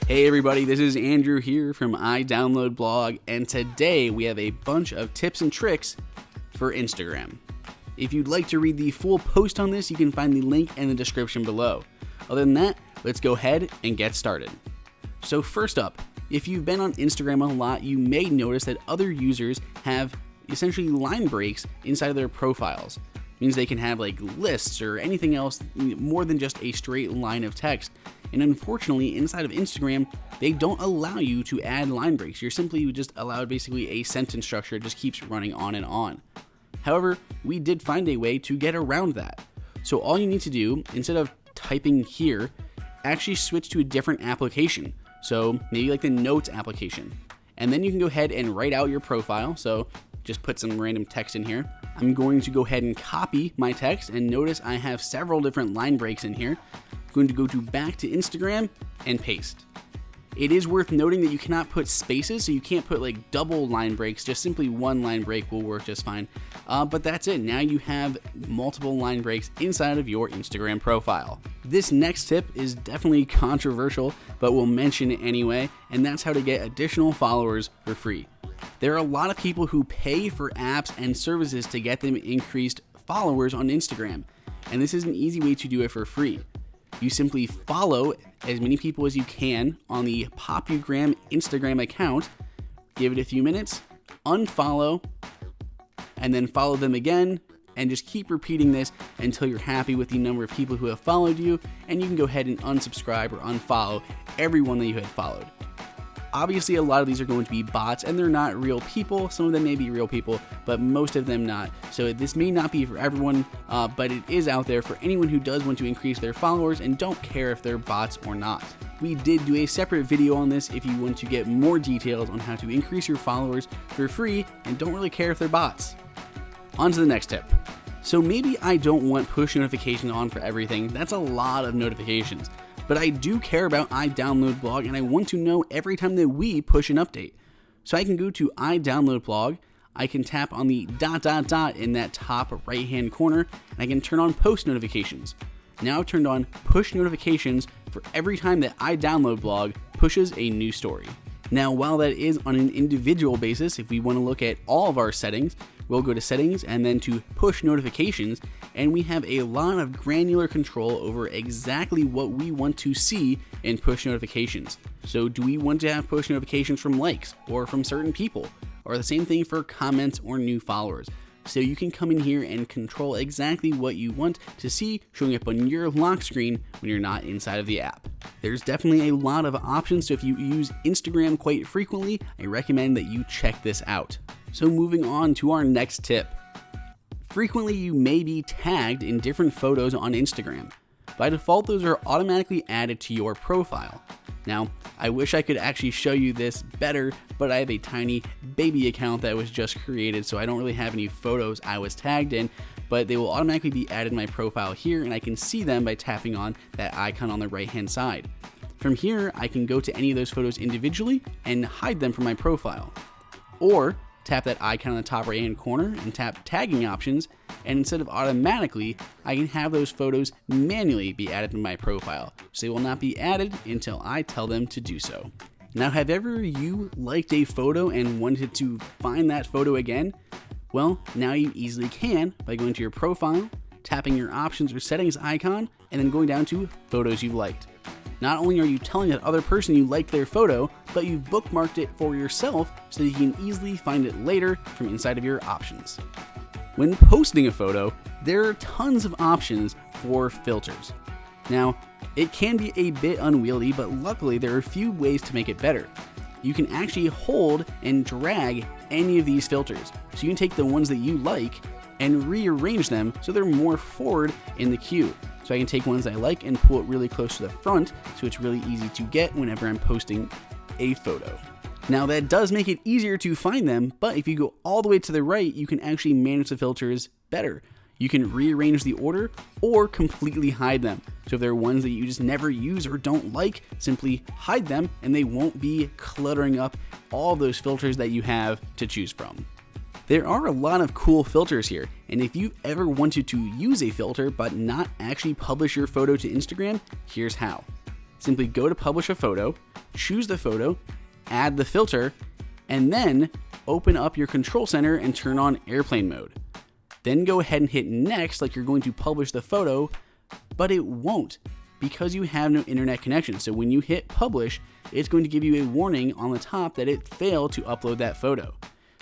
Hey everybody, this is Andrew here from iDownload Blog, and today we have a bunch of tips and tricks for Instagram. If you'd like to read the full post on this, you can find the link in the description below. Other than that, let's go ahead and get started. So first up, if you've been on Instagram a lot, you may notice that other users have essentially line breaks inside of their profiles. It means they can have like lists or anything else more than just a straight line of text. And unfortunately, inside of Instagram, they don't allow you to add line breaks. You're simply just allowed basically a sentence structure. It just keeps running on and on. However, we did find a way to get around that. So all you need to do, instead of typing here, actually switch to a different application. So maybe like the Notes application. And then you can go ahead and write out your profile. So just put some random text in here. I'm going to go ahead and copy my text, and notice I have several different line breaks in here. I'm going to go to back to Instagram and paste. It is worth noting that you cannot put spaces, so you can't put like double line breaks, just simply one line break will work just fine. But that's it, now you have multiple line breaks inside of your Instagram profile. This next tip is definitely controversial, but we'll mention it anyway, and that's how to get additional followers for free. There are a lot of people who pay for apps and services to get them increased followers on Instagram, and this is an easy way to do it for free. You simply follow as many people as you can on the Popugram Instagram account, give it a few minutes, unfollow, and then follow them again, and just keep repeating this until you're happy with the number of people who have followed you, and you can go ahead and unsubscribe or unfollow everyone that you had followed. Obviously, a lot of these are going to be bots, and they're not real people. Some of them may be real people, but most of them not. So this may not be for everyone, but it is out there for anyone who does want to increase their followers and don't care if they're bots or not. We did do a separate video on this if you want to get more details on how to increase your followers for free and don't really care if they're bots. On to the next tip. So maybe I don't want push notifications on for everything. That's a lot of notifications. But I do care about iDownload Blog, and I want to know every time that we push an update. So I can go to iDownload Blog, I can tap on the ... in that top right hand corner, and I can turn on post notifications. Now I've turned on push notifications for every time that iDownload Blog pushes a new story. Now while that is on an individual basis, if we want to look at all of our settings, we'll go to settings and then to push notifications, and we have a lot of granular control over exactly what we want to see in push notifications. So do we want to have push notifications from likes or from certain people, or the same thing for comments or new followers? So you can come in here and control exactly what you want to see showing up on your lock screen when you're not inside of the app. There's definitely a lot of options, so if you use Instagram quite frequently, I recommend that you check this out. So moving on to our next tip. Frequently you may be tagged in different photos on Instagram. By default, those are automatically added to your profile. Now, I wish I could actually show you this better, but I have a tiny baby account that was just created, so I don't really have any photos I was tagged in, but they will automatically be added to my profile here, and I can see them by tapping on that icon on the right-hand side. From here, I can go to any of those photos individually and hide them from my profile. Or tap that icon on the top right hand corner and tap tagging options, and instead of automatically, I can have those photos manually be added to my profile, so they will not be added until I tell them to do so. Now, have ever you liked a photo and wanted to find that photo again? Well, now you easily can by going to your profile, tapping your options or settings icon, and then going down to photos you've liked. Not only are you telling that other person you liked their photo, but you've bookmarked it for yourself so you can easily find it later from inside of your options. When posting a photo, there are tons of options for filters. Now, it can be a bit unwieldy, but luckily there are a few ways to make it better. You can actually hold and drag any of these filters. So you can take the ones that you like and rearrange them so they're more forward in the queue. So I can take ones I like and pull it really close to the front, so it's really easy to get whenever I'm posting a photo. Now that does make it easier to find them, but if you go all the way to the right, you can actually manage the filters better. You can rearrange the order or completely hide them. So if there are ones that you just never use or don't like, simply hide them and they won't be cluttering up all those filters that you have to choose from. There are a lot of cool filters here, and if you've ever wanted to use a filter but not actually publish your photo to Instagram, here's how. simply go to publish a photo, choose the photo, add the filter, and then open up your control center and turn on airplane mode. Then go ahead and hit next like you're going to publish the photo, but it won't because you have no internet connection. So when you hit publish, it's going to give you a warning on the top that it failed to upload that photo.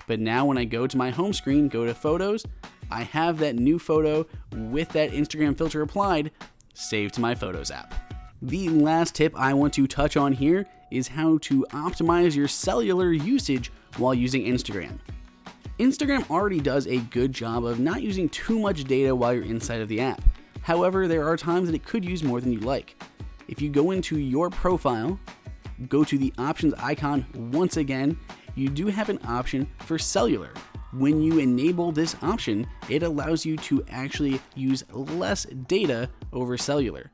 But now when I go to my home screen, go to photos, I have that new photo with that Instagram filter applied, saved to my Photos app. The last tip I want to touch on here is how to optimize your cellular usage while using Instagram. Instagram already does a good job of not using too much data while you're inside of the app. However, there are times that it could use more than you like. If you go into your profile, go to the options icon once again, you do have an option for cellular. When you enable this option, it allows you to actually use less data over cellular.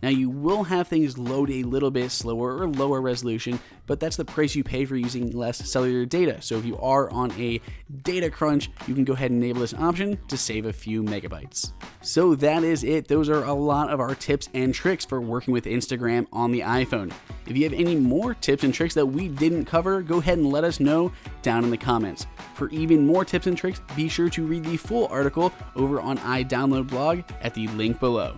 Now you will have things load a little bit slower or lower resolution, but that's the price you pay for using less cellular data. So if you are on a data crunch, you can go ahead and enable this option to save a few megabytes. So that is it. Those are a lot of our tips and tricks for working with Instagram on the iPhone. If you have any more tips and tricks that we didn't cover, go ahead and let us know down in the comments. For even more tips and tricks, be sure to read the full article over on iDownload blog at the link below.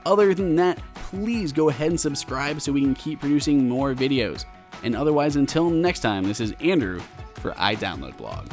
Other than that, please go ahead and subscribe so we can keep producing more videos. And otherwise, until next time, this is Andrew for iDownload blog.